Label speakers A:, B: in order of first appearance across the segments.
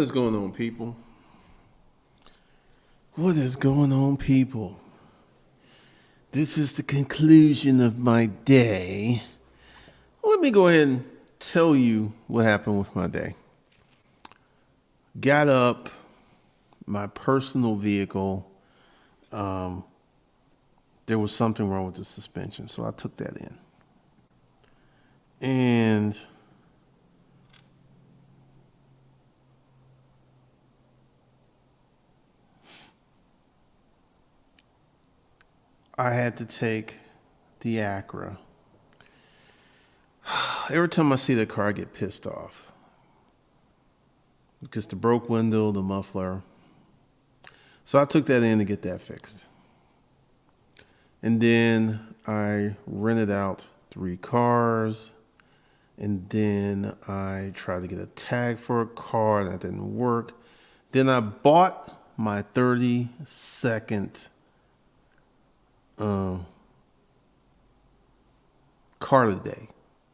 A: is going on, people? What is going on, people? This is the conclusion of my day. Let me go ahead and tell you what happened with my day. Got up, my personal vehicle, there was something wrong with the suspension, so I took that in. And I had to take the Acura. Every time I see that car, I get pissed off. Because the broke window, the muffler. So I took that in to get that fixed. And then I rented out 3 cars. And then I tried to get a tag for a car, and that didn't work. Then I bought my 30-second car today.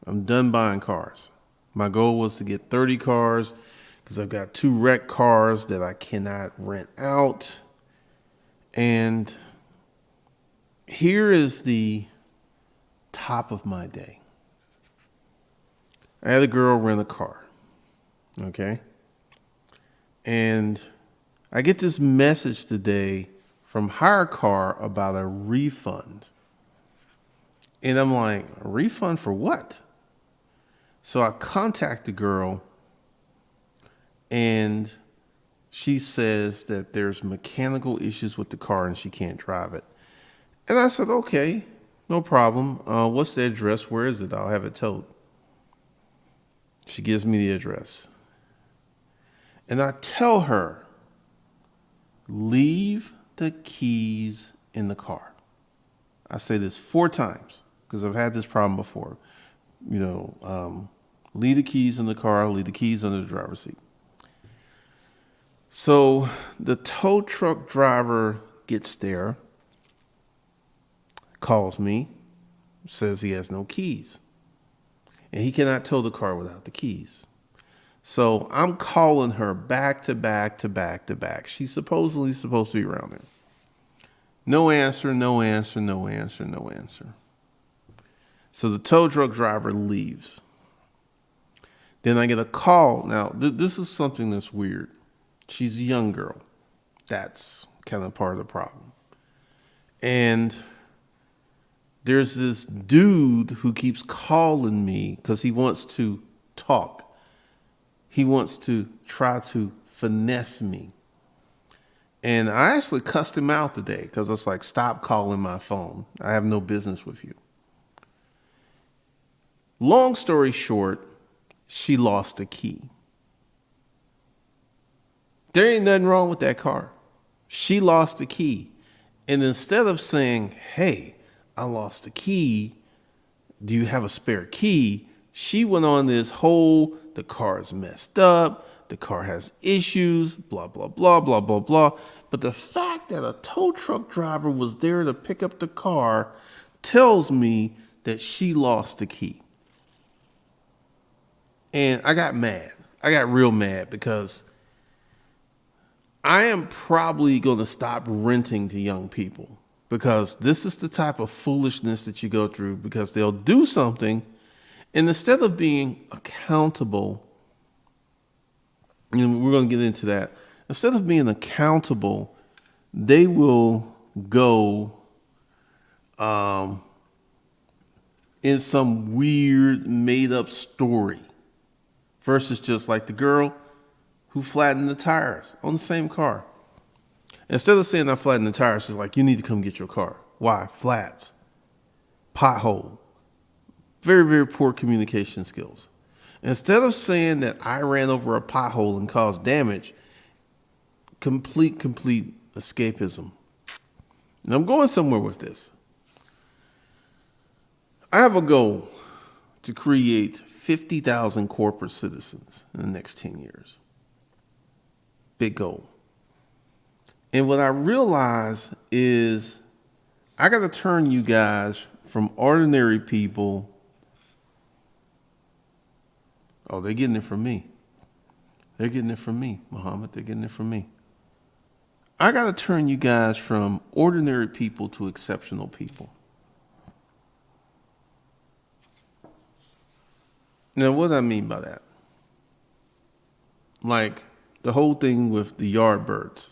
A: I'm done buying cars. My goal was to get 30 cars because I've got 2 wrecked cars that I cannot rent out. And here is the top of my day. I had a girl rent a car. Okay. And I get this message today from Hire Car about a refund. And I'm like, a refund for what? So I contact the girl, and she says that there's mechanical issues with the car and she can't drive it. And I said, okay, no problem. What's the address? Where is it? I'll have it towed. She gives me the address. And I tell her, leave the keys in the car. I say this 4 times because I've had this problem before. Leave the keys in the car, leave the keys under the driver's seat. So the tow truck driver gets there, calls me, says he has no keys. And he cannot tow the car without the keys. So I'm calling her back to back to back to back. She's supposedly supposed to be around there. No answer, no answer, no answer, no answer. So the tow truck driver leaves. Then I get a call. Now, this is something that's weird. She's a young girl. That's kind of part of the problem. And there's this dude who keeps calling me because he wants to talk. He wants to try to finesse me. And I actually cussed him out today because it's like, stop calling my phone. I have no business with you. Long story short, she lost a key. There ain't nothing wrong with that car. She lost the key. And instead of saying, hey, I lost the key, do you have a spare key? She went on this whole, the car is messed up, the car has issues, blah, blah, blah, blah, blah, blah. But the fact that a tow truck driver was there to pick up the car tells me that she lost the key. And I got mad. I got real mad because I am probably going to stop renting to young people because this is the type of foolishness that you go through because they'll do something and instead of being accountable, and we're going to get into that, instead of being accountable, they will go in some weird made up story versus just like the girl who flattened the tires on the same car. Instead of saying I flattened the tires, she's like, you need to come get your car. Why? Flats. Pothole. Very, very poor communication skills. Instead of saying that I ran over a pothole and caused damage, complete escapism. And I'm going somewhere with this. I have a goal to create 50,000 corporate citizens in the next 10 years. Big goal. And what I realize is I got to turn you guys from ordinary people. Oh, they're getting it from me. They're getting it from me, Muhammad. They're getting it from me. I got to turn you guys from ordinary people to exceptional people. Now, what do I mean by that? Like the whole thing with the Yardbirds,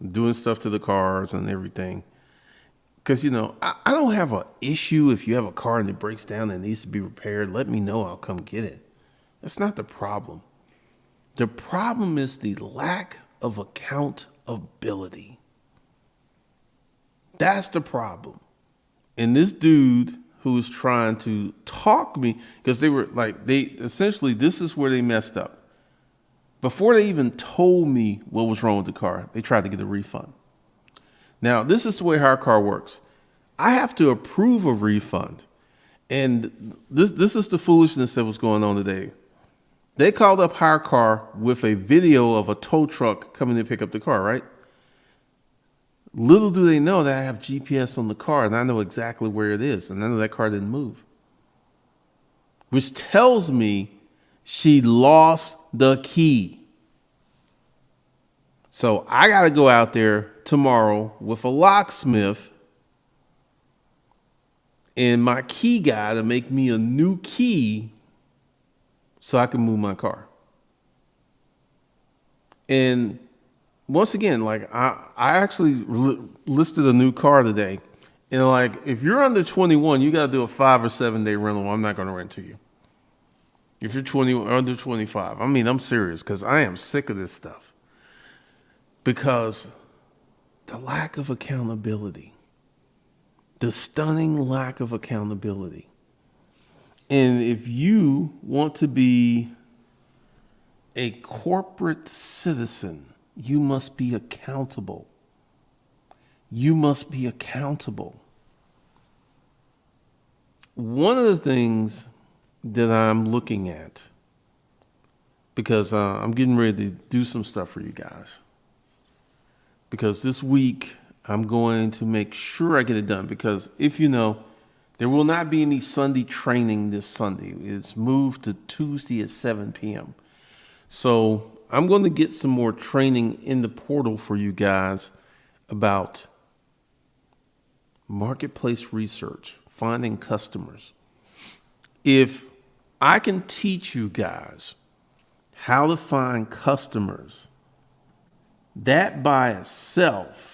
A: doing stuff to the cars and everything. Because, I don't have an issue if you have a car and it breaks down and needs to be repaired. Let me know. I'll come get it. That's not the problem. The problem is the lack of accountability. That's the problem. And this dude who was trying to talk me, because essentially, this is where they messed up. Before they even told me what was wrong with the car, they tried to get a refund. Now, this is the way our car works. I have to approve a refund. And this is the foolishness that was going on today. They called up Hire Car with a video of a tow truck coming to pick up the car, right? Little do they know that I have GPS on the car and I know exactly where it is. And I know that car didn't move. Which tells me she lost the key. So I got to go out there tomorrow with a locksmith and my key guy to make me a new key so I can move my car. And once again, I actually listed a new car today. And if you're under 21, you got to do a 5 or 7 day rental. I'm not going to rent to you. If you're 20 or under 25, I'm serious because I am sick of this stuff. Because the lack of accountability, the stunning lack of accountability. And if you want to be a corporate citizen, you must be accountable. You must be accountable. One of the things that I'm looking at, because I'm getting ready to do some stuff for you guys. Because this week, I'm going to make sure I get it done. Because if you know, there will not be any Sunday training this Sunday. It's moved to Tuesday at 7 p.m. So I'm going to get some more training in the portal for you guys about marketplace research, finding customers. If I can teach you guys how to find customers, that by itself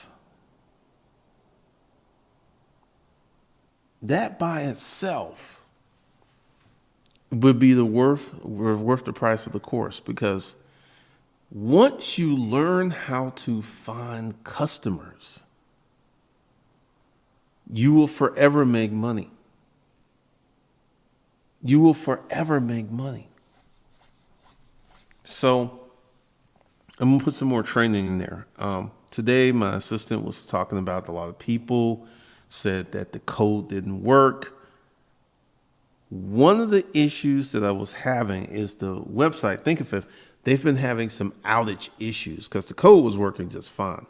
A: would be worth the price of the course. Because once you learn how to find customers, you will forever make money. You will forever make money. So I'm going to put some more training in there. Today, my assistant was talking about a lot of people said that the code didn't work. One of the issues that I was having is the website. Think of it, they've been having some outage issues because the code was working just fine.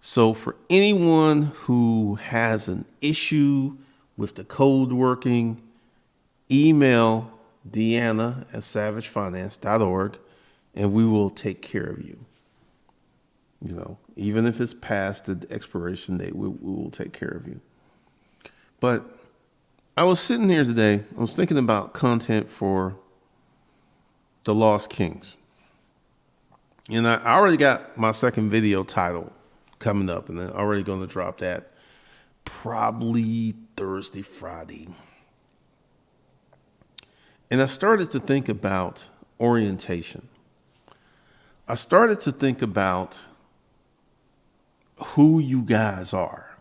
A: So for anyone who has an issue with the code working, email Deanna@savagefinance.org and we will take care of you. Even if it's past the expiration date, we will take care of you. But I was sitting here today, I was thinking about content for the Lost Kings. And I already got my second video title coming up, and I'm already going to drop that probably Thursday, Friday. And I started to think about orientation. I started to think about who you guys are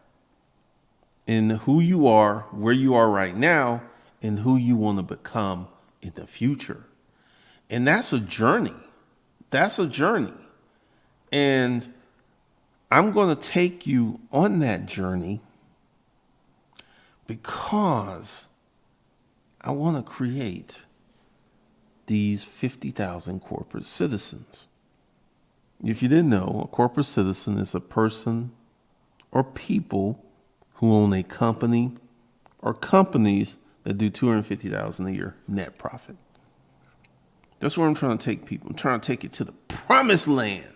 A: and who you are, where you are right now, and who you want to become in the future. And that's a journey. That's a journey. And I'm going to take you on that journey because I want to create these 50,000 corporate citizens. If you didn't know, a corporate citizen is a person or people who own a company or companies that do $250,000 a year net profit. That's where I'm trying to take people. I'm trying to take it to the promised land,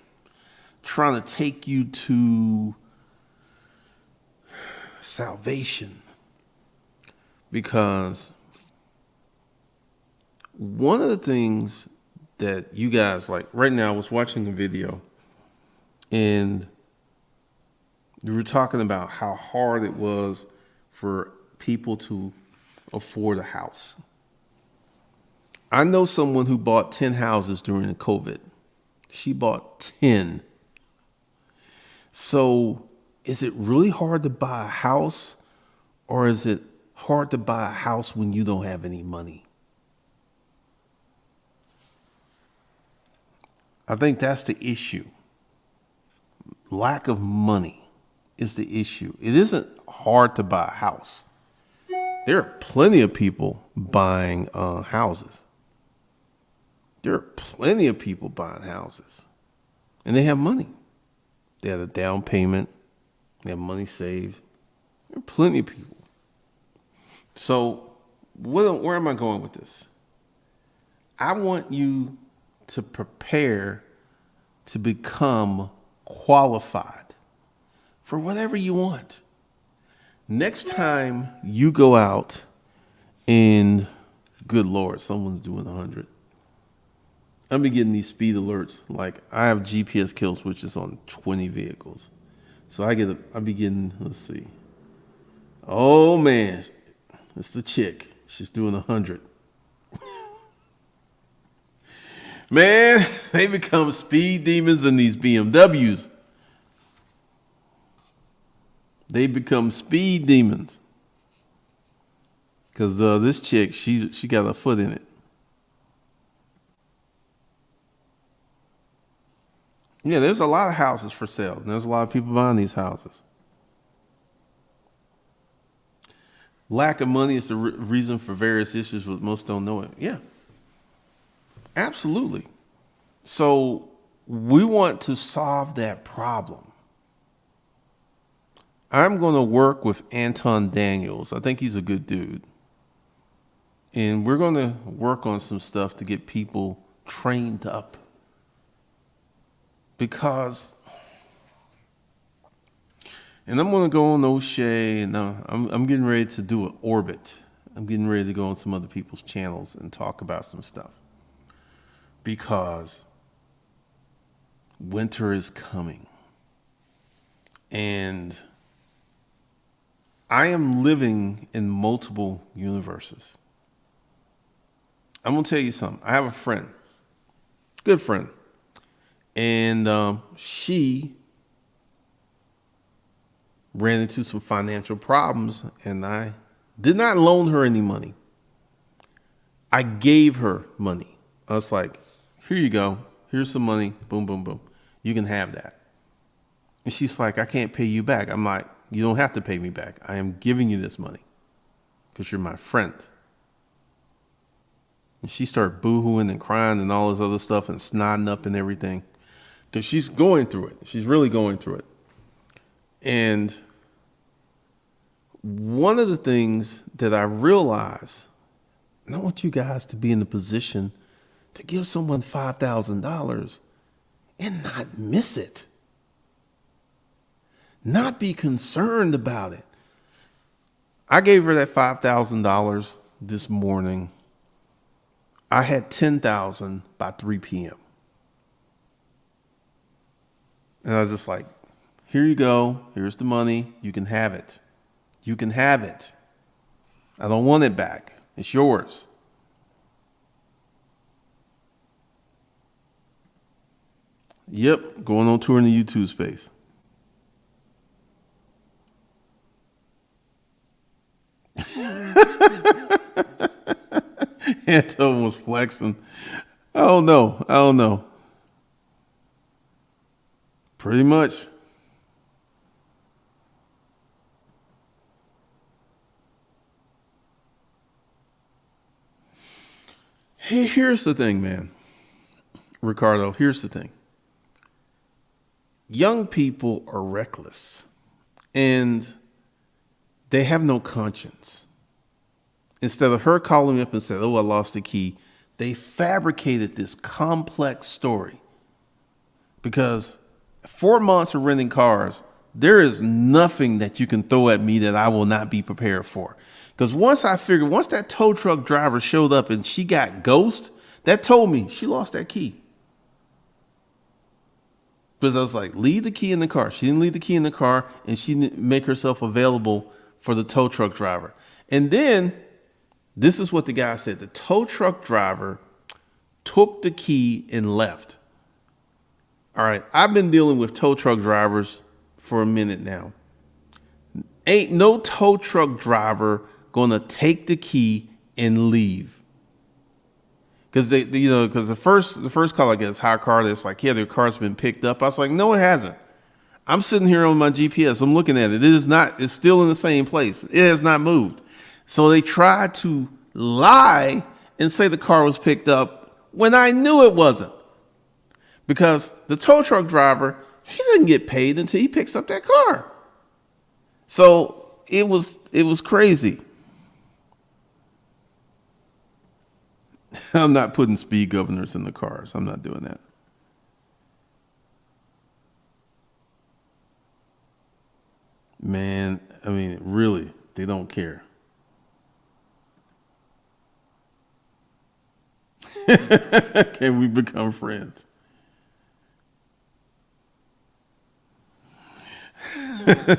A: trying to take you to salvation. Because one of the things that you guys like right now, I was watching a video and we were talking about how hard it was for people to afford a house. I know someone who bought 10 houses during the COVID. She bought 10. So is it really hard to buy a house, or is it hard to buy a house when you don't have any money? I think that's the issue. Lack of money is the issue. It isn't hard to buy a house. There are plenty of people buying houses. There are plenty of people buying houses, and they have money. They have a down payment. They have money saved. There are plenty of people. So where am I going with this? I want you to prepare to become qualified for whatever you want. Next time you go out and, good Lord, someone's doing 100. I'll be getting these speed alerts. Like, I have GPS kill switches on 20 vehicles. So I'll be getting, let's see. Oh man, it's the chick. She's doing 100. Man, they become speed demons in these BMWs. They become speed demons. Because this chick, she got a foot in it. Yeah, there's a lot of houses for sale. And there's a lot of people buying these houses. Lack of money is the reason for various issues, but most don't know it. Yeah, absolutely. So we want to solve that problem. I'm going to work with Anton Daniels. I think he's a good dude. And we're going to work on some stuff to get people trained up. Because, and I'm going to go on O'Shea, and I'm getting ready to do an orbit. I'm getting ready to go on some other people's channels and talk about some stuff. Because winter is coming. And I am living in multiple universes. I'm going to tell you something. I have a friend, good friend. And she ran into some financial problems, and I did not loan her any money. I gave her money. I was like, here you go. Here's some money. Boom, boom, boom. You can have that. And she's like, I can't pay you back. I'm like, you don't have to pay me back. I am giving you this money because you're my friend. And she started boohooing and crying and all this other stuff and snotting up and everything. Because she's going through it. She's really going through it. And one of the things that I realized, and I want you guys to be in the position to give someone $5,000 and not miss it. Not be concerned about it. I gave her that $5,000 this morning. I had $10,000 by 3 p.m. And I was just like, here you go. Here's the money. You can have it. You can have it. I don't want it back. It's yours. Yep, going on tour in the YouTube space. Anton was flexing. I don't know. Pretty much. Hey, here's the thing, man. Ricardo, here's the thing. Young people are reckless and they have no conscience. Instead of her calling me up and said, oh, I lost the key, they fabricated this complex story because 4 months of renting cars, there is nothing that you can throw at me that I will not be prepared for. Because once that tow truck driver showed up and she got ghost, that told me she lost that key. Because I was like, leave the key in the car. She didn't leave the key in the car, and she didn't make herself available for the tow truck driver. And then this is what the guy said. The tow truck driver took the key and left. All right, I've been dealing with tow truck drivers for a minute now. Ain't no tow truck driver gonna take the key and leave. Because because the first call I get is hire car. That's like, yeah, their car's been picked up. I was like, no, it hasn't. I'm sitting here on my GPS. I'm looking at it. It is not. It's still in the same place. It has not moved. So they tried to lie and say the car was picked up when I knew it wasn't. Because the tow truck driver, he doesn't get paid until he picks up that car. So it was crazy. I'm not putting speed governors in the cars. I'm not doing that. Man, I mean, really, they don't care. Can we become friends?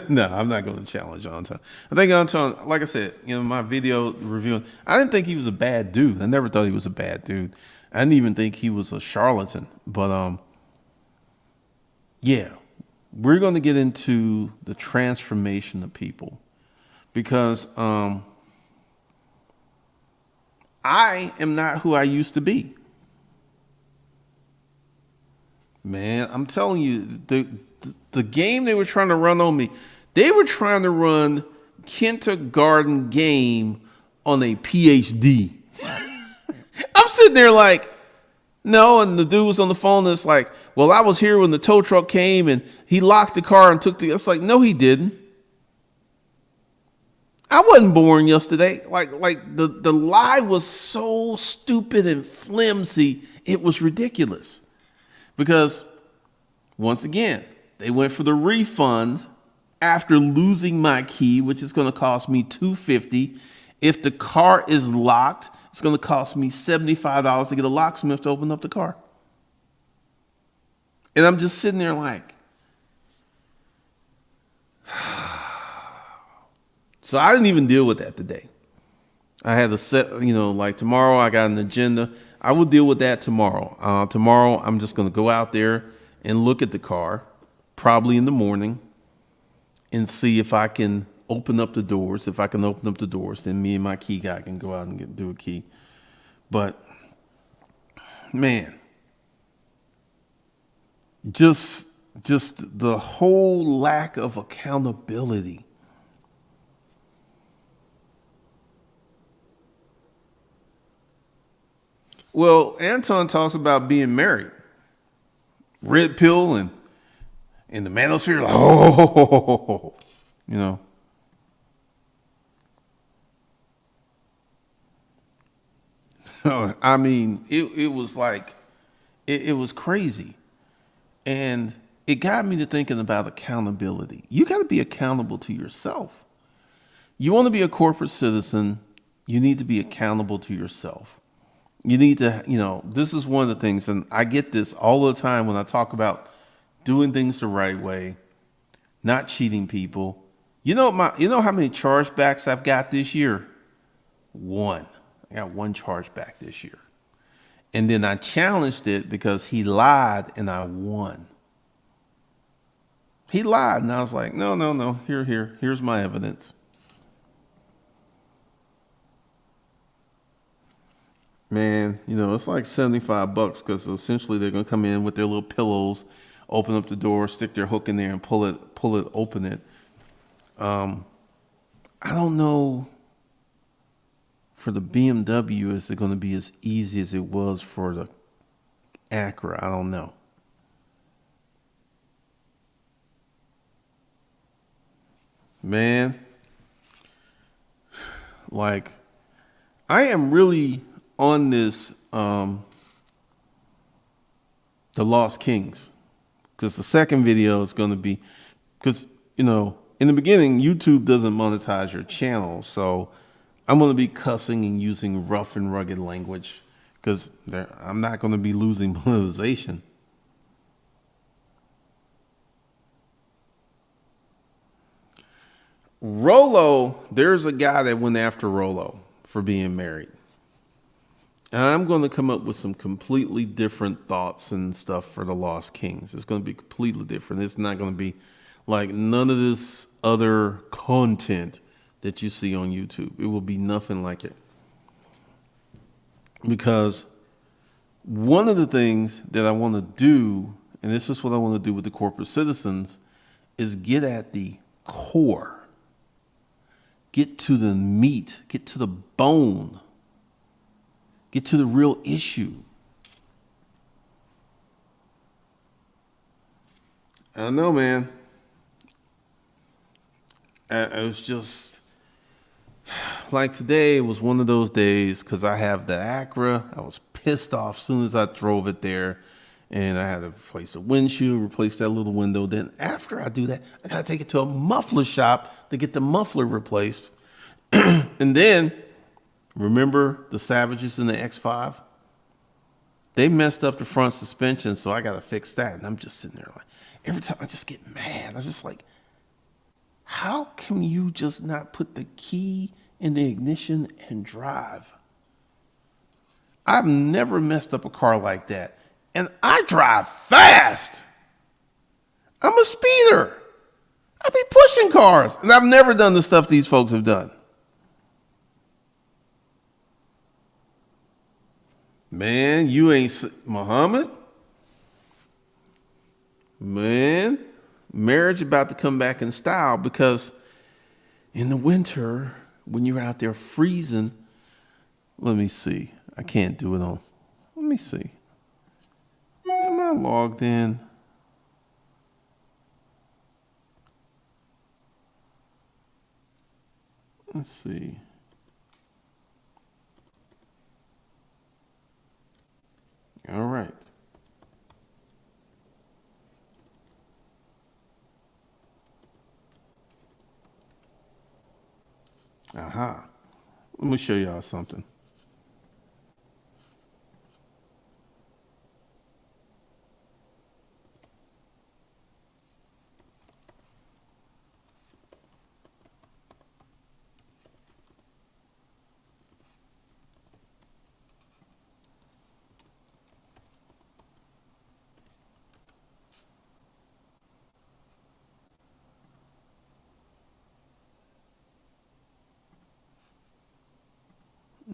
A: No, I'm not going to challenge Anton. I think Anton, like I said, my video reviewing, I didn't think he was a bad dude. I never thought he was a bad dude. I didn't even think he was a charlatan. But yeah, we're going to get into the transformation of people because I am not who I used to be. Man, I'm telling you, the game they were trying to run on me, they were trying to run kindergarten game on a PhD. I'm sitting there like, no, and the dude was on the phone and it's like, well, I was here when the tow truck came and he locked the car and took it's like, no, he didn't. I wasn't born yesterday. Like the lie was so stupid and flimsy, it was ridiculous. Because once again, they went for the refund after losing my key, which is going to cost me $250. If the car is locked, it's going to cost me $75 to get a locksmith to open up the car. And I'm just sitting there like, so I didn't even deal with that today. I had to set, like tomorrow I got an agenda. I will deal with that tomorrow. Tomorrow I'm just going to go out there and look at the car, probably in the morning, and see if I can open up the doors. If I can open up the doors, then me and my key guy can go out and do a key. But man, just the whole lack of accountability. Well, Anton talks about being married. Red pill and in the manosphere, like, I mean, it was like, it was crazy. And it got me to thinking about accountability. You got to be accountable to yourself. You want to be a corporate citizen, you need to be accountable to yourself. You need to, this is one of the things, and I get this all the time when I talk about doing things the right way, not cheating people. You know how many chargebacks I've got this year? One. I got one chargeback this year. And then I challenged it because he lied and I won. He lied and I was like, no. Here's my evidence. Man, it's like $75 because essentially they're going to come in with their little pillows, open up the door, stick their hook in there and pull it, open it. I don't know for the BMW, is it going to be as easy as it was for the Acura? I don't know. Man, like I am really on this, the Lost Kings. because the second video is going to be, because, you know, in the beginning, YouTube doesn't monetize your channel. So I'm going to be cussing and using rough and rugged language because I'm not going to be losing monetization. Rolo, there's a guy that went after Rolo for being married. And I'm going to come up with some completely different thoughts and stuff for the Lost Kings. It's going to be completely different. It's not going to be like none of this other content that you see on YouTube. It will be nothing like it. Because one of the things that I want to do, and this is what I want to do with the corporate citizens, is get at the core. Get to the meat. Get to the bone. Get to the real issue. I don't know, man. I was just like today. It was one of those days because I have the Acura. I was pissed off as soon as I drove it there, and I had to replace the windshield, replace that little window. Then after I do that, I gotta take it to a muffler shop to get the muffler replaced, and then. Remember the Savages in the X5? They messed up the front suspension, so I got to fix that. And I'm just sitting there like, every time I just get mad. I'm just like, how can you just not put the key in the ignition and drive? I've never messed up a car like that. And I drive fast. I'm a speeder. I be pushing cars. And I've never done the stuff these folks have done. Man, you ain't Muhammad. Man, marriage about to come back in style because in the winter, when you're out there freezing, let me see. I can't do it on. Let me see. Am I logged in? Let's see. All right. Aha. Let me show y'all something.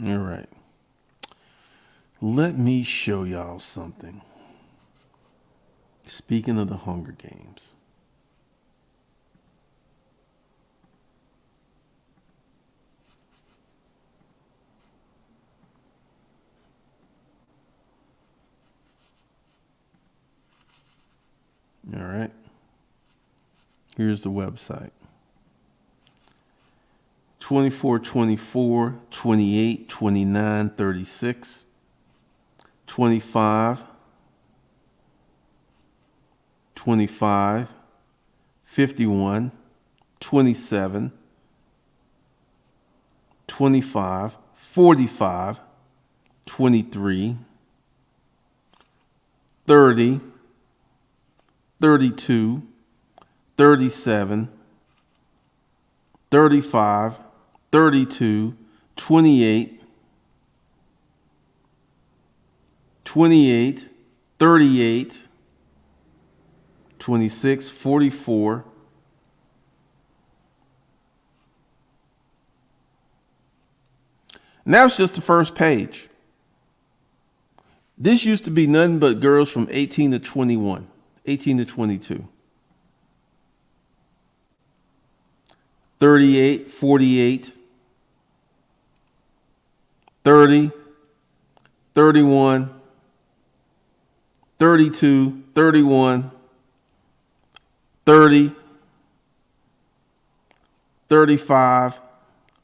A: All right. Let me show y'all something. Speaking of the Hunger Games. All right. Here's the website. 24, 24, 28, 29, 36, 25, 25, 51, 27, 25, 45, 23, 30, 32, 37, 35, 32, 28, 28, 38, 26, 44, and that's just the first page. This used to be nothing but girls from 18 to 21, 18 to 22. 38, 48, 30, 31, 32, 31, 30, 35,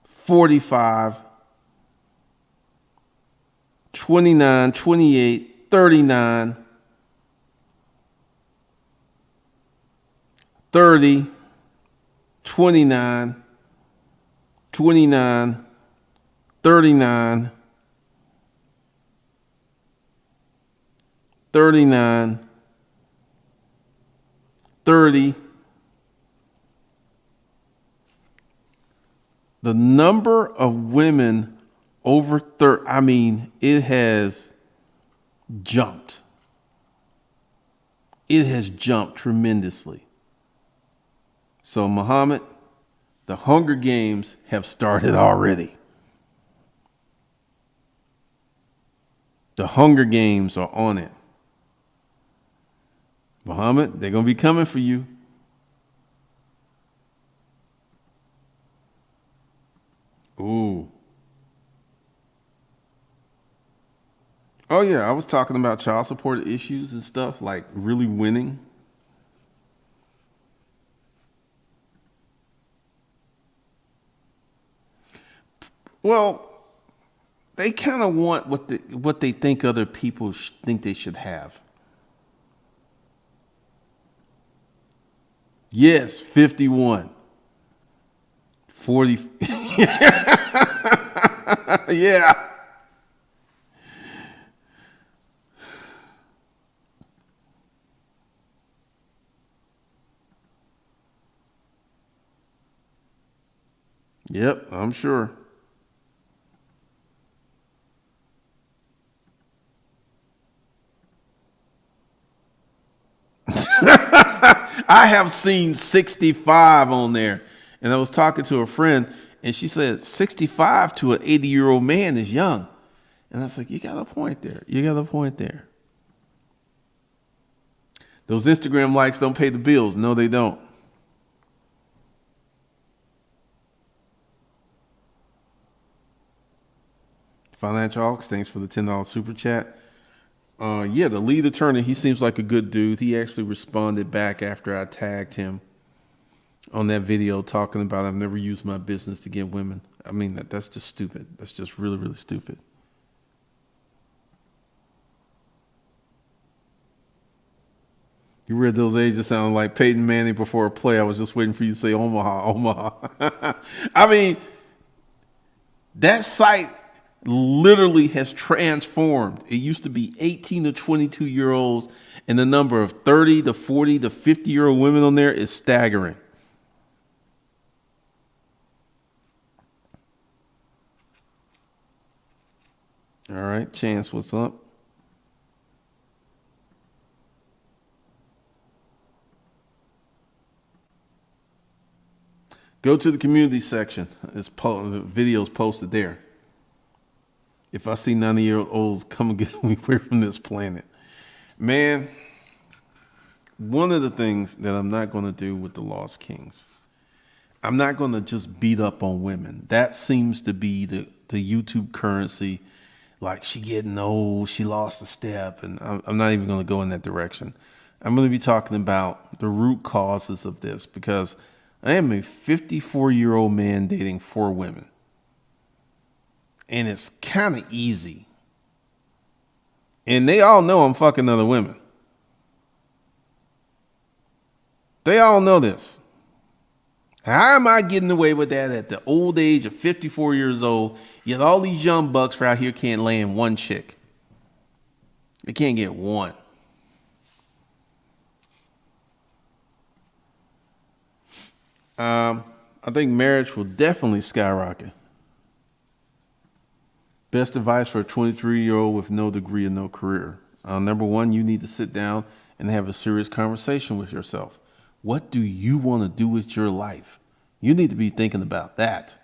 A: 45, 29, 28, 39, 30, 29, 29, 39, 39, 30. The number of women over 30, I mean, it has jumped. It has jumped tremendously. So, Muhammad, the Hunger Games have started already. The Hunger Games are on it. Muhammad, they're going to be coming for you. Ooh. Oh, yeah. I was talking about child support issues and stuff, like really winning. Well, they kind of want what they think other people think they should have. Yes, 51. 40. Yeah. Yep, I'm sure. I have seen 65 on there. And I was talking to a friend, and she said 65 to an 80-year-old man is young. And I was like, you got a point there. You got a point there. Those Instagram likes don't pay the bills. No, they don't. Financial Hawks, thanks for the $10 super chat. Yeah, the lead attorney, he seems like a good dude. He actually responded back after I tagged him on that video talking about I've never used my business to get women. I mean, that's just stupid. That's just really, really stupid. You read those ages sounding like Peyton Manning before a play. I was just waiting for you to say Omaha, Omaha. I mean, that site literally has transformed. It used to be 18 to 22-year-olds, and the number of 30 to 40 to 50-year-old women on there is staggering. All right, Chance, what's up? Go to the community section. The video's posted there. If I see 90-year-olds come and get me away from this planet. Man, one of the things that I'm not going to do with the Lost Kings, I'm not going to just beat up on women. That seems to be the YouTube currency. Like, she getting old, she lost a step, and I'm not even going to go in that direction. I'm going to be talking about the root causes of this, because I am a 54-year-old man dating 4 women. And it's kind of easy. And they all know I'm fucking other women. They all know this. How am I getting away with that at the old age of 54 years old, yet all these young bucks out here can't land one chick? They can't get one. I think marriage will definitely skyrocket. Best advice for a 23-year-old with no degree and no career. Number one, you need to sit down and have a serious conversation with yourself. What do you want to do with your life? You need to be thinking about that.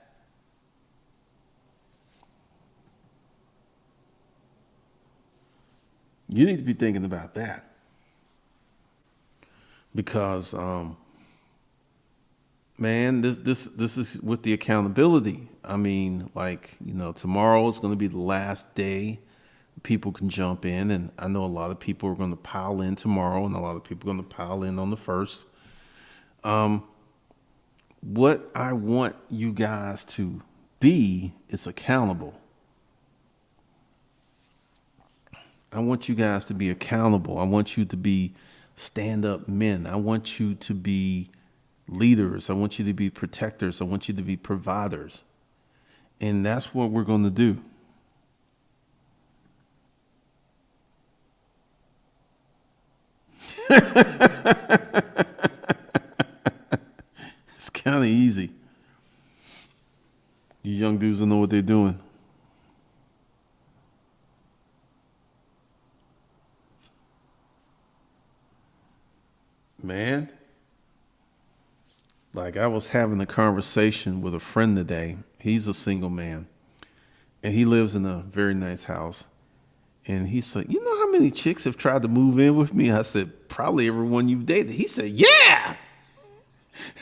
A: You need to be thinking about that. Because, man, this is with the accountability. I mean, like, tomorrow is going to be the last day people can jump in, and I know a lot of people are going to pile in tomorrow, and a lot of people are going to pile in on the 1st. What I want you guys to be is accountable. I want you guys to be accountable. I want you to be stand-up men. I want you to be leaders. I want you to be protectors. I want you to be providers. And that's what we're going to do. It's kind of easy. You young dudes don't know what they're doing. Man, like I was having a conversation with a friend today. He's a single man and he lives in a very nice house. And he said, "You know how many chicks have tried to move in with me?" I said, "Probably everyone you've dated." He said, "Yeah."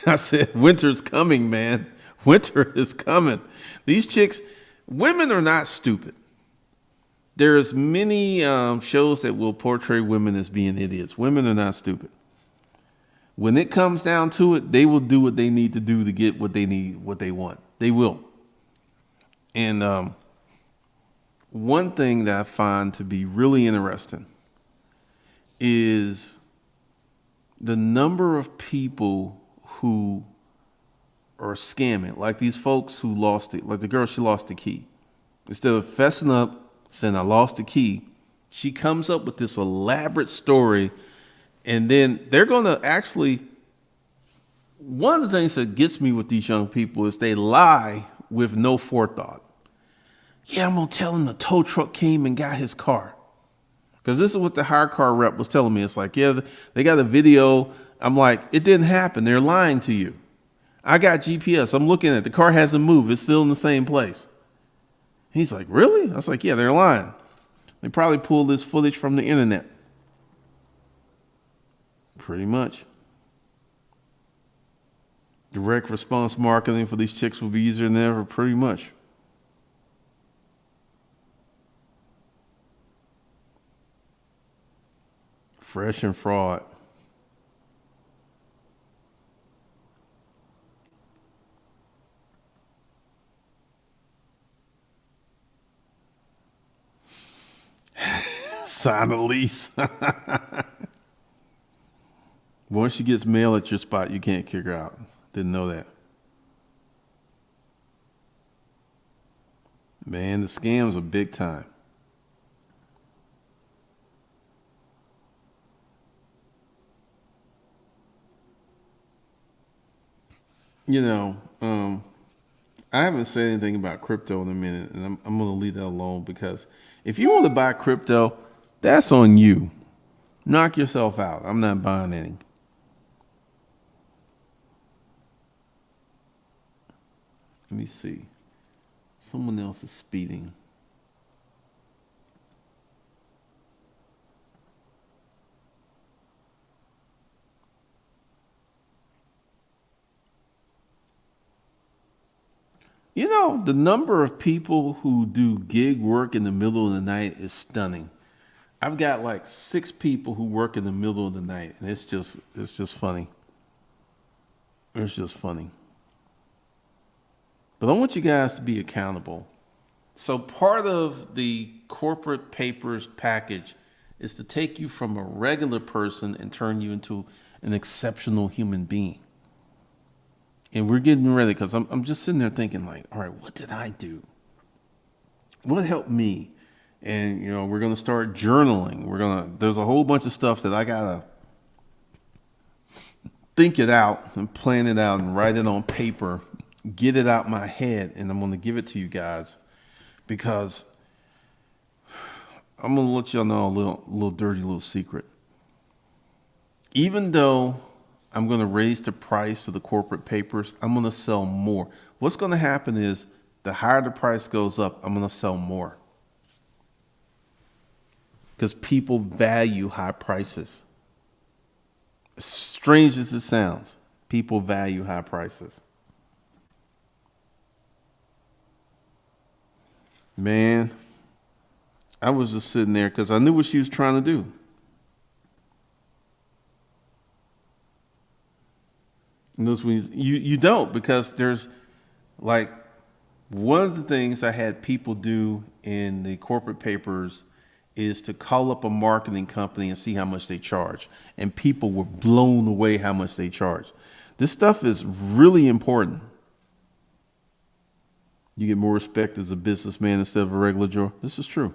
A: I said, "Winter's coming, man. Winter is coming." These chicks, women are not stupid. There's many shows that will portray women as being idiots. Women are not stupid. When it comes down to it, they will do what they need to do to get what they need, what they want. They will. And one thing that I find to be really interesting is the number of people who are scamming, like these folks who lost it, like the girl, she lost the key. Instead of fessing up, saying I lost the key, she comes up with this elaborate story. And then they're going to actually, one of the things that gets me with these young people is they lie with no forethought. Yeah, I'm going to tell him the tow truck came and got his car. Because this is what the hire car rep was telling me. It's like, yeah, they got a video. I'm like, it didn't happen. They're lying to you. I got GPS. I'm looking at it. The car hasn't moved. It's still in the same place. He's like, really? I was like, yeah, they're lying. They probably pulled this footage from the internet. Pretty much. Direct response marketing for these chicks will be easier than ever, pretty much. Fresh and fraud. Sign a lease. Once she gets mail at your spot, you can't kick her out. Didn't know that. Man, the scams are big time. You know, I haven't said anything about crypto in a minute, and I'm going to leave that alone because if you want to buy crypto, that's on you. Knock yourself out. I'm not buying any. Let me see. Someone else is speeding. You know, the number of people who do gig work in the middle of the night is stunning. I've got like 6 people who work in the middle of the night, and it's just funny. It's just funny. But I want you guys to be accountable. So part of the corporate papers package is to take you from a regular person and turn you into an exceptional human being. And we're getting ready because I'm just sitting there thinking like, all right, what did I do? What helped me? And, you know, we're going to start journaling. There's a whole bunch of stuff that I got to think it out and plan it out and write it on paper, get it out my head. And I'm going to give it to you guys because I'm going to let y'all know a little dirty little secret. Even though I'm going to raise the price of the corporate papers, I'm going to sell more. What's going to happen is the higher the price goes up, I'm going to sell more. Because people value high prices. As strange as it sounds, people value high prices. Man, I was just sitting there because I knew what she was trying to do. And those you don't, because there's like one of the things I had people do in the corporate papers is to call up a marketing company and see how much they charge. And people were blown away how much they charge. This stuff is really important. You get more respect as a businessman instead of a regular Joe. This is true.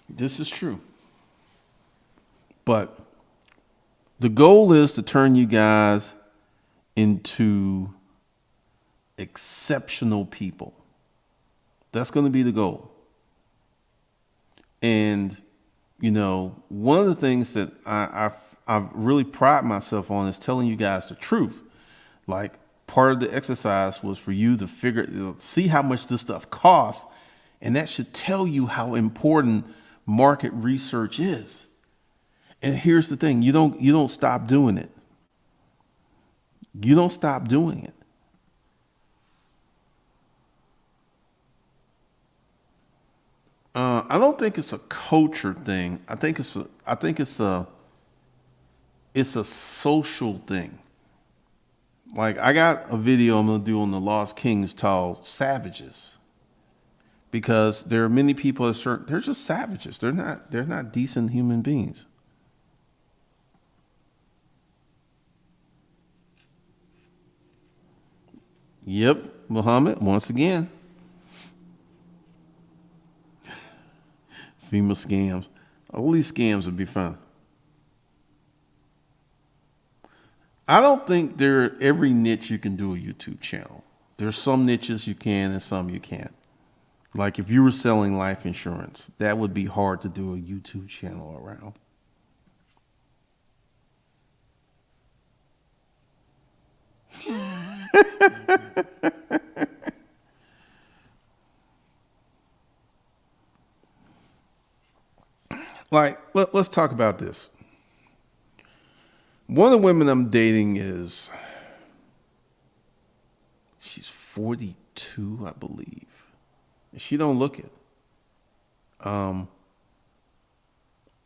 A: This is true. But the goal is to turn you guys into exceptional people. That's going to be the goal. And, you know, one of the things that I really pride myself on is telling you guys the truth. Like, part of the exercise was for you to see how much this stuff costs. And that should tell you how important market research is. And here's the thing, you don't stop doing it. You don't stop doing it. I don't think it's a culture thing. I think it's a social thing. Like, I got a video I'm gonna do on the Lost Kings called Savages. Because there are many people they're just savages. They're not decent human beings. Yep, Muhammad, once again. FEMA scams. All these scams would be fun. I don't think every niche you can do a YouTube channel. There's some niches you can and some you can't. Like, if you were selling life insurance, that would be hard to do a YouTube channel around. Like, let's talk about this. One of the women I'm dating she's 42, I believe. She don't look it. I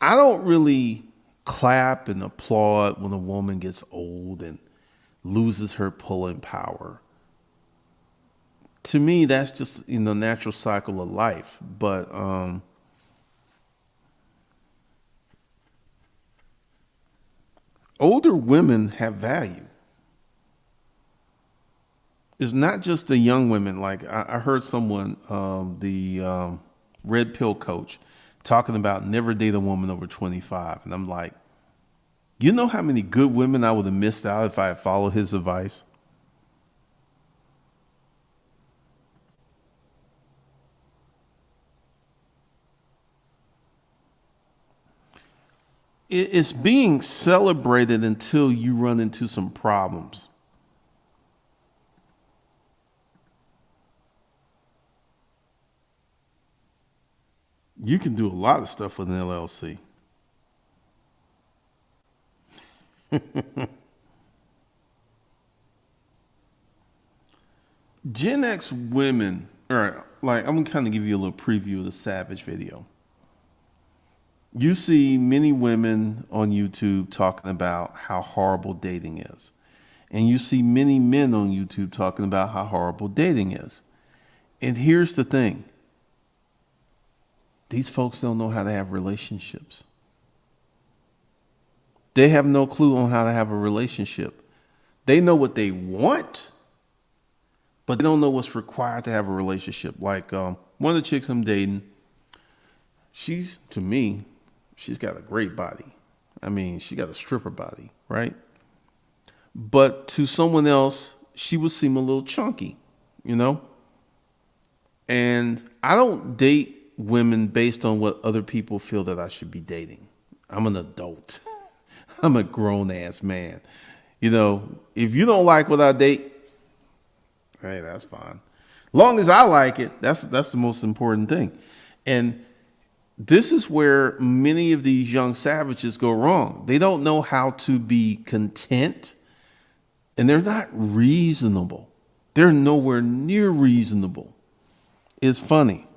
A: don't really clap and applaud when a woman gets old and loses her pulling power. To me, that's just in the natural cycle of life. But older women have value. It's not just the young women. Like, I heard someone, the red pill coach, talking about never date a woman over 25. And I'm like, you know how many good women I would have missed out if I had followed his advice? It's being celebrated until you run into some problems. You can do a lot of stuff with an LLC. Gen X women, all right, like, I'm gonna kind of give you a little preview of the Savage video. You see many women on YouTube talking about how horrible dating is. And you see many men on YouTube talking about how horrible dating is. And here's the thing. These folks don't know how to have relationships. They have no clue on how to have a relationship. They know what they want, but they don't know what's required to have a relationship. Like, one of the chicks I'm dating, to me, she's got a great body. I mean, she got a stripper body, right? But to someone else, she would seem a little chunky, you know? And I don't date women based on what other people feel that I should be dating. I'm an adult. I'm a grown ass man. You know, if you don't like what I date, hey, that's fine. Long as I like it, that's the most important thing. And this is where many of these young savages go wrong. They don't know how to be content, and they're not reasonable. They're nowhere near reasonable. It's funny.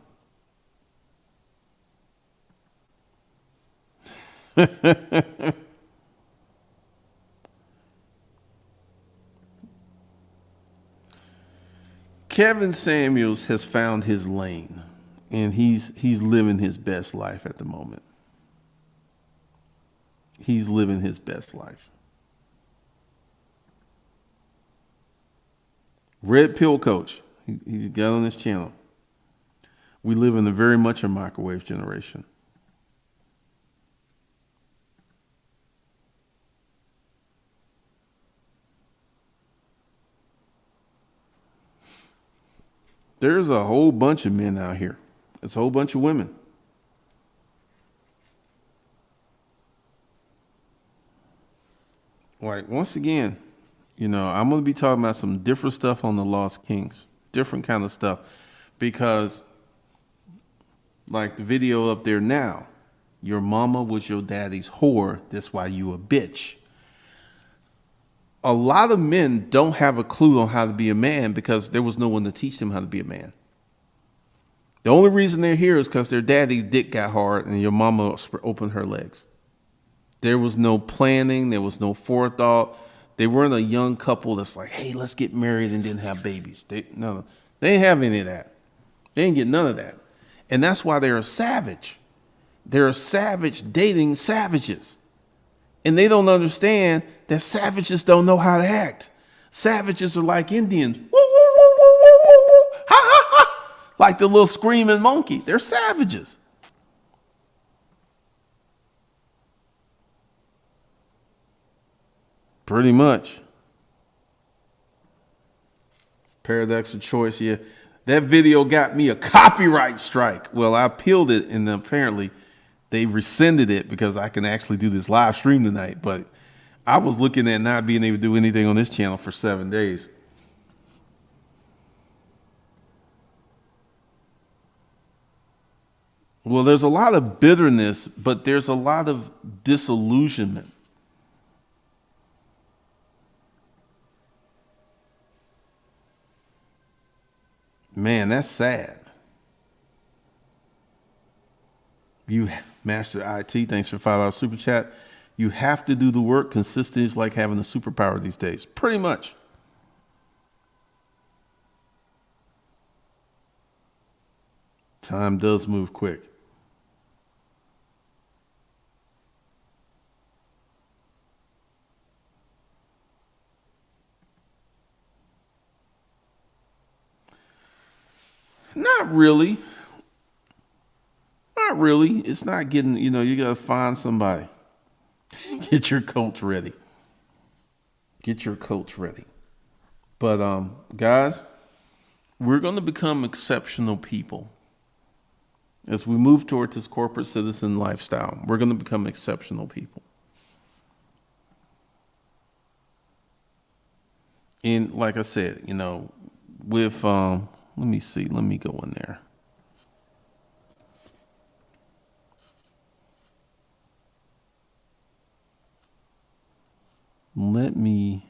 A: Kevin Samuels has found his lane, and he's living his best life at the moment. he's living his best life. Red Pill Coach, he got on his channel. We live in a very much a microwave generation. There's a whole bunch of men out here. There's a whole bunch of women. Like, once again, I'm going to be talking about some different stuff on the Lost Kings, different kind of stuff, because like the video up there now, your mama was your daddy's whore. That's why you a bitch. A lot of men don't have a clue on how to be a man because there was no one to teach them how to be a man. The only reason they're here is because their daddy's dick got hard and your mama opened her legs. There was no planning. There was no forethought. They weren't a young couple that's like, hey, let's get married and then have babies. They didn't have any of that. They didn't get none of that. And that's why they're a savage. They're a savage dating savages. And they don't understand that savages don't know how to act. Savages are like Indians. Woo, woo, woo, woo, woo, woo, woo. Ha, ha, ha. Like the little screaming monkey. They're savages. Pretty much. Paradox of choice, yeah. That video got me a copyright strike. Well, I appealed it, and apparently they rescinded it because I can actually do this live stream tonight. But I was looking at not being able to do anything on this channel for 7 days. Well, there's a lot of bitterness, but there's a lot of disillusionment. Man, that's sad. You Master IT, thanks for $5 super chat. You have to do the work. Consistency is like having a superpower these days. Pretty much. Time does move quick. Not really. Not really. It's not getting, you got to find somebody. Get your coach ready. Get your coach ready. But guys, we're going to become exceptional people. As we move toward this corporate citizen lifestyle, we're going to become exceptional people. And like I said, with let me see. Let me go in there. Let me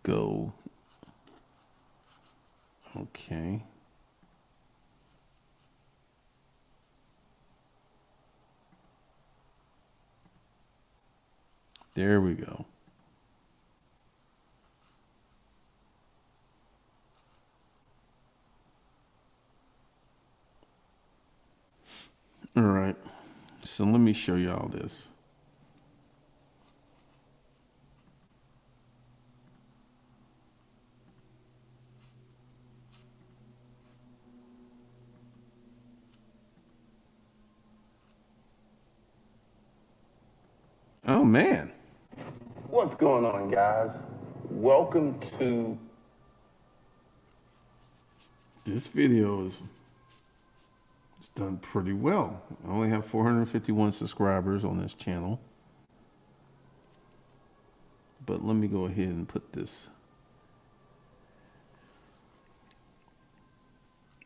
A: go. Okay. There we go. All right. So let me show you all this. Oh, man. What's going on, guys? Welcome to this video. It's done pretty well. I only have 451 subscribers on this channel. But let me go ahead and put this.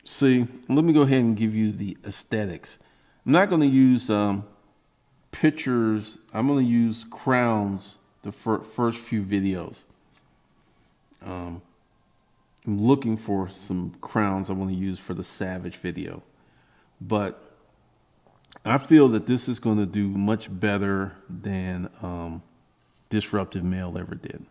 A: See, let me go ahead and give you the aesthetics. I'm not going to use pictures. I'm going to use crowns the first few videos. I'm looking for some crowns I want to use for the Savage video. But I feel that this is going to do much better than Disruptive Male ever did.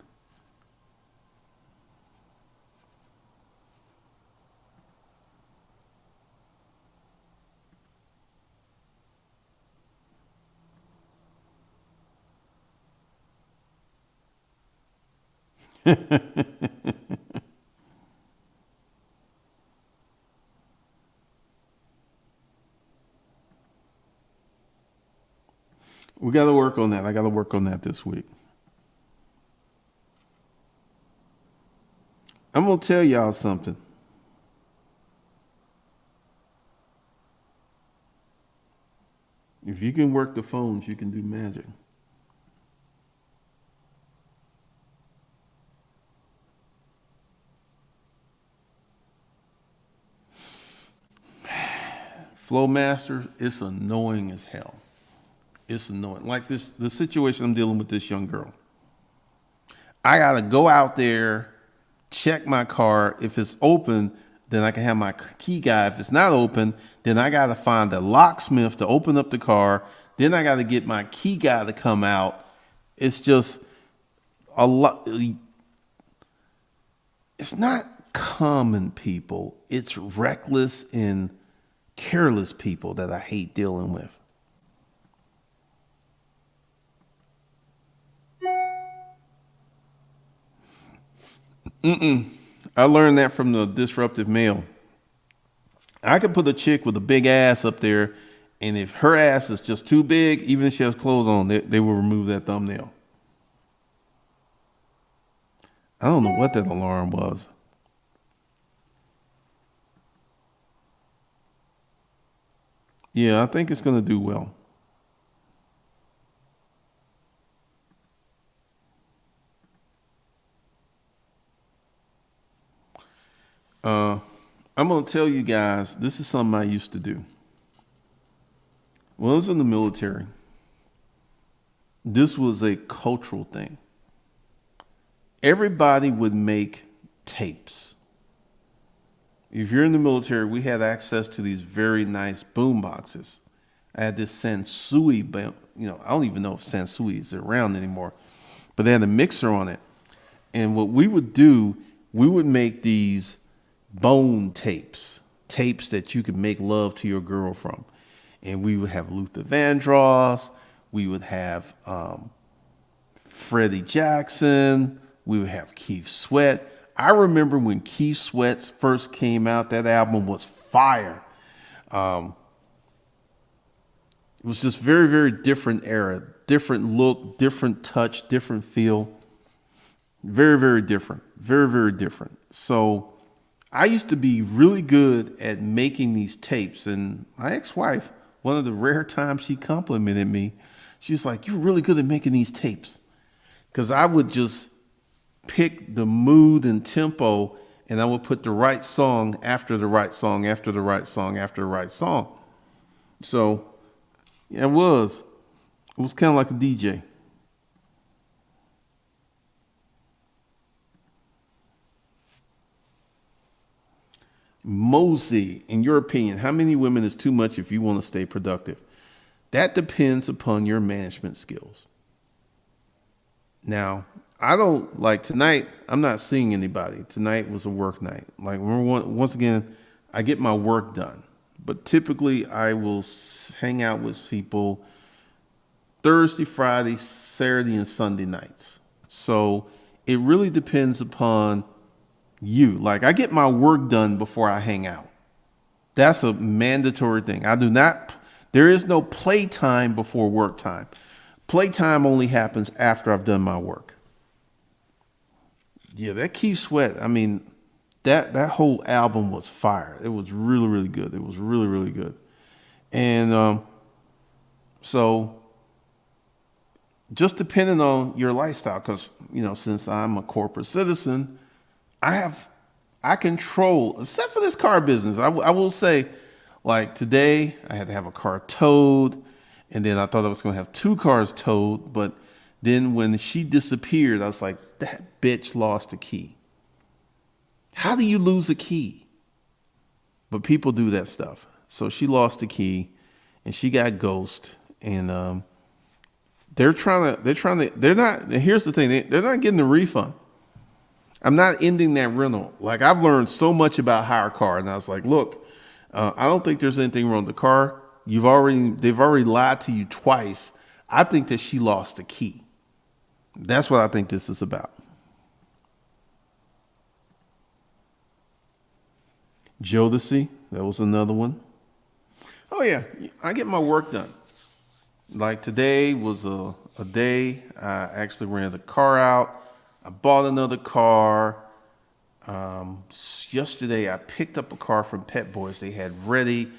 A: We got to work on that. I got to work on that this week. I'm going to tell y'all something. If you can work the phones, you can do magic. Flowmaster, it's annoying as hell. It's annoying. Like the situation I'm dealing with this young girl. I gotta go out there, check my car. If it's open, then I can have my key guy. If it's not open, then I gotta find a locksmith to open up the car. Then I gotta get my key guy to come out. It's just a lot. It's not common people. It's reckless and careless people that I hate dealing with. I learned that from the disruptive male. I could put a chick with a big ass up there, and if her ass is just too big, even if she has clothes on, they will remove that thumbnail. I don't know what that alarm was. Yeah, I think it's going to do well. Uh, I'm going to tell you guys, this is something I used to do. When I was in the military, this was a cultural thing. Everybody would make tapes. If you're in the military, we had access to these very nice boom boxes. I had this Sansui, I don't even know if Sansui is around anymore, but they had a mixer on it. And what we would do, we would make these bone tapes, tapes that you could make love to your girl from. And we would have Luther Vandross, we would have Freddie Jackson, we would have Keith Sweat. I remember when Keith Sweat first came out, that album was fire. It was just very, very different era, different look, different touch, different feel. Very, very different. Very, very different. So I used to be really good at making these tapes. And my ex-wife, one of the rare times she complimented me, she's like, "You're really good at making these tapes." Because I would just pick the mood and tempo, and I would put the right song after the right song, after the right song, after the right song. So yeah, it was. It was kind of like a DJ. Mosey, in your opinion, how many women is too much if you want to stay productive? That depends upon your management skills. Now, I don't like tonight. I'm not seeing anybody. Tonight was a work night. Like once again, I get my work done. But typically, I will hang out with people Thursday, Friday, Saturday, and Sunday nights. So it really depends upon you. Like I get my work done before I hang out. That's a mandatory thing. I do not. There is no playtime before work time. Playtime only happens after I've done my work. Yeah, that Keith Sweat. I mean, that whole album was fire. It was really, really good. It was really, really good. And so just depending on your lifestyle, because since I'm a corporate citizen, I control, except for this car business. I will say, like today, I had to have a car towed, and then I thought I was going to have two cars towed, but then when she disappeared, I was like, that bitch lost a key. How do you lose a key? But people do that stuff. So she lost the key, and she got ghost, and they're not. Here's the thing, they're not getting the refund. I'm not ending that rental. Like I've learned so much about hire car, and I was like, look, I don't think there's anything wrong with the car. They've already lied to you twice. I think that she lost the key. That's what I think this is about. Jodeci, that was another one. Oh yeah, I get my work done. Like today was a day I actually ran the car out. I bought another car. Yesterday I picked up a car from Pet Boys. They had ready.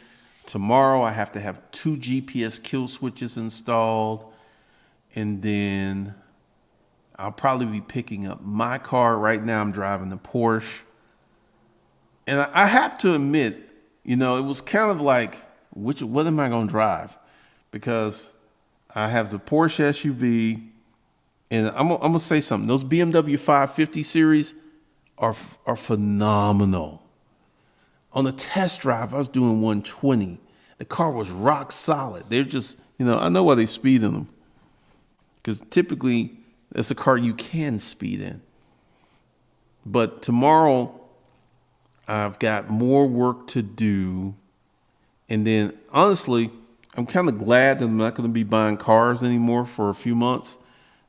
A: Tomorrow I have to have 2 GPS kill switches installed. And then I'll probably be picking up my car. Right now I'm driving the Porsche. And I have to admit, it was kind of like, what am I going to drive? Because I have the Porsche SUV, and I'm gonna say something. Those BMW 550 series are phenomenal. On the test drive, I was doing 120. The car was rock solid. They're just, I know why they speed in them, because typically that's a car you can speed in. But tomorrow, I've got more work to do, and then honestly, I'm kind of glad that I'm not going to be buying cars anymore for a few months,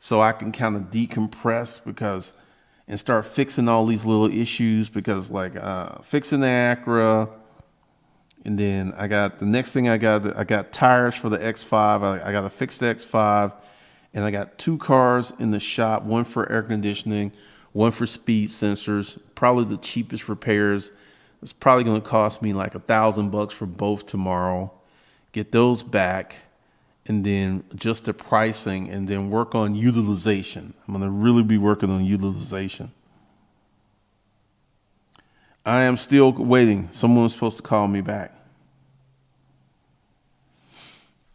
A: so I can kind of decompress and start fixing all these little issues, because like fixing the Acura, and then the next thing I got tires for the X5. I got to fix the X5, and I got 2 cars in the shop, one for air conditioning, one for speed sensors. Probably the cheapest repairs. It's probably going to cost me like $1,000 for both tomorrow. Get those back, and then just the pricing, and then work on utilization. I'm going to really be working on utilization. I am still waiting. Someone was supposed to call me back.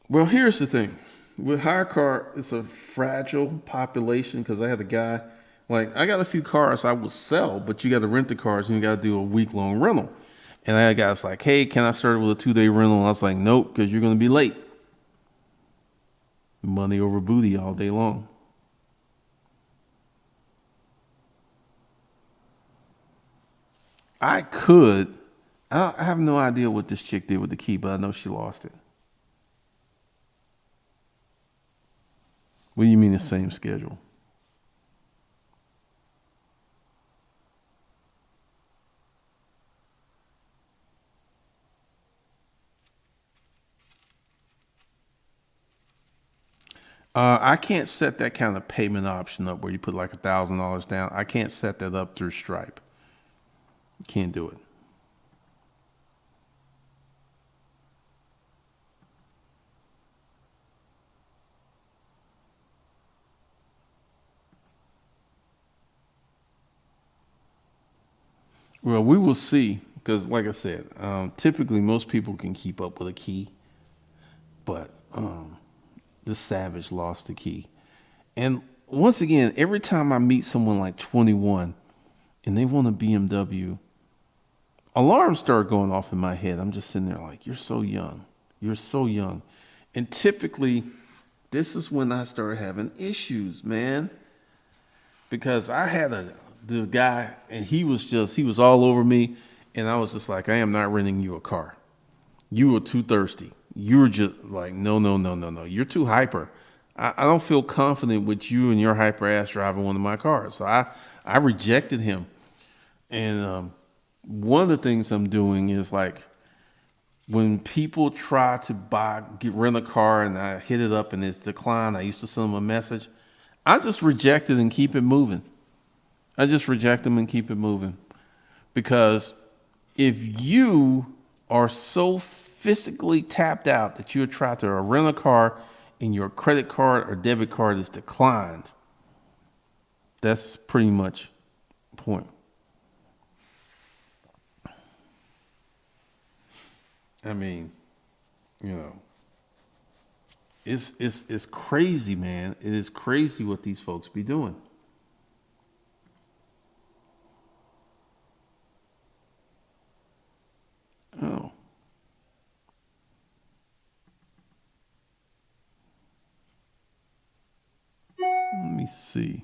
A: Well, here's the thing. With hire car, it's a fragile population, because I had a guy, like, I got a few cars I would sell, but you got to rent the cars and you got to do a week-long rental. And I had guys like, hey, can I start with a 2-day rental? And I was like, nope, because you're going to be late. Money over booty all day long. I have no idea what this chick did with the key, but I know she lost it. What do you mean the same schedule? I can't set that kind of payment option up where you put like $1,000 down. I can't set that up through Stripe. Can't do it. Well, we will see, because like I said, typically most people can keep up with a key, but the Savage lost the key. And once again, every time I meet someone like 21 and they want a BMW, alarms start going off in my head. I'm just sitting there like, you're so young. You're so young. And typically, this is when I start having issues, man. Because I had this guy, and he was all over me. And I was just like, I am not renting you a car. You were too thirsty. You were just like, no, no, no, no, no. You're too hyper. I don't feel confident with you and your hyper ass driving one of my cars. So I rejected him. And one of the things I'm doing is like, when people try to rent a car and I hit it up and it's declined, I used to send them a message. I just reject it and keep it moving. I just reject them and keep it moving. Because if you are so physically tapped out that you try to rent a car and your credit card or debit card is declined, that's pretty much the point. I mean, you know, it's crazy, man. It is crazy what these folks be doing. Oh, let me see.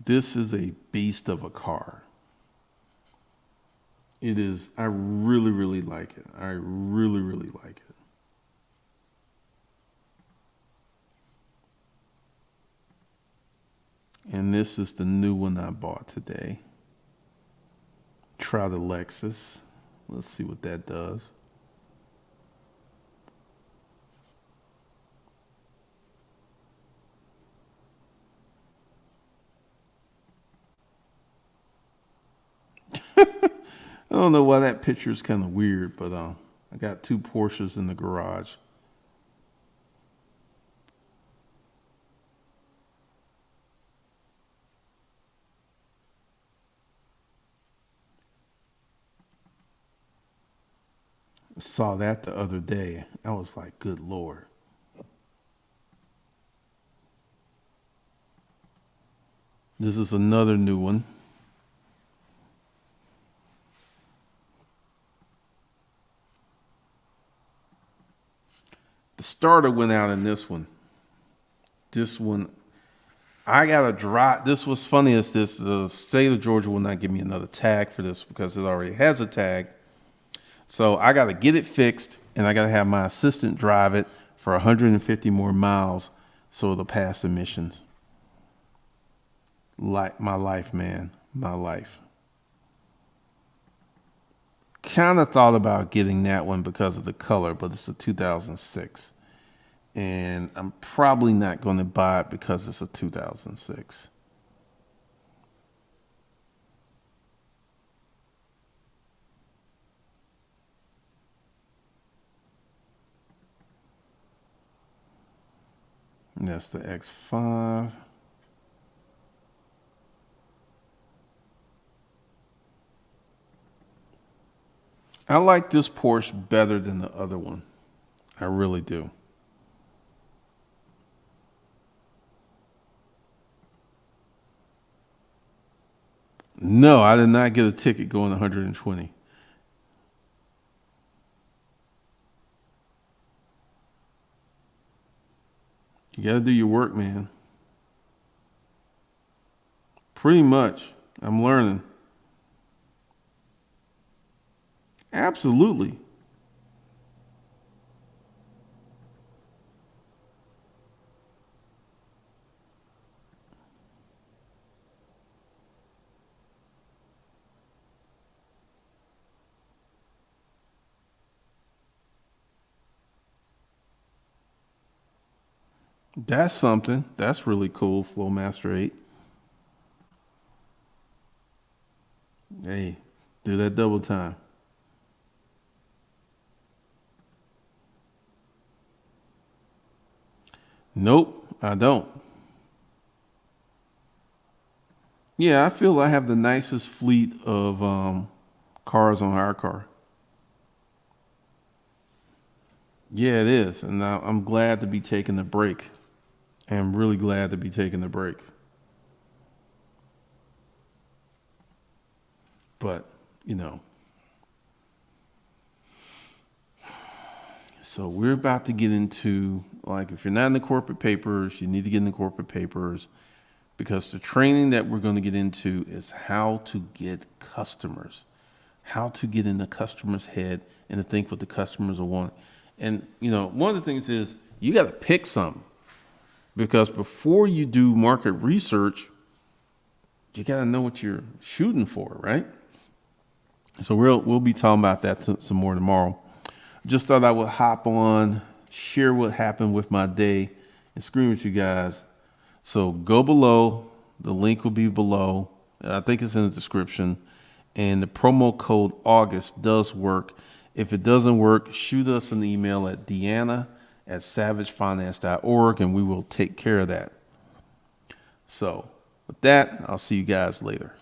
A: This is a beast of a car. It is. I really, really like it. I really, really like it. And this is the new one I bought today. Try the Lexus. Let's see what that does. I don't know why that picture is kind of weird, but I got two Porsches in the garage. I saw that the other day. I was like, good Lord. This is another new one. The starter went out in this one. This one, I got to drive. This was funny as this. The state of Georgia will not give me another tag for this because it already has a tag. So I got to get it fixed, and I got to have my assistant drive it for 150 more miles so it'll pass emissions. Like my life, man. My life. Kind of thought about getting that one because of the color, but it's a 2006. And I'm probably not going to buy it because it's a 2006. And that's the X5. I like this Porsche better than the other one. I really do. No, I did not get a ticket going 120. You got to do your work, man. Pretty much. I'm learning. Absolutely. That's something. That's really cool, Flowmaster 8. Hey, do that double time. Nope, I don't. Yeah, I feel I have the nicest fleet of cars on our car. Yeah, it is. And I'm glad to be taking the break. I'm really glad to be taking the break. But, you know, so we're about to get into, like, if you're not in the corporate papers, you need to get in the corporate papers because the training that we're going to get into is how to get customers, how to get in the customer's head and to think what the customers are wanting. And, you know, one of the things is you got to pick something because before you do market research, you got to know what you're shooting for, right? So we'll be talking about that some more tomorrow. Just thought I would hop on, share what happened with my day, and scream with you guys. So go below. The link will be below. I think it's in the description. And the promo code August does work. If it doesn't work, shoot us an email at deanna@savagefinance.org, and we will take care of that. So with that, I'll see you guys later.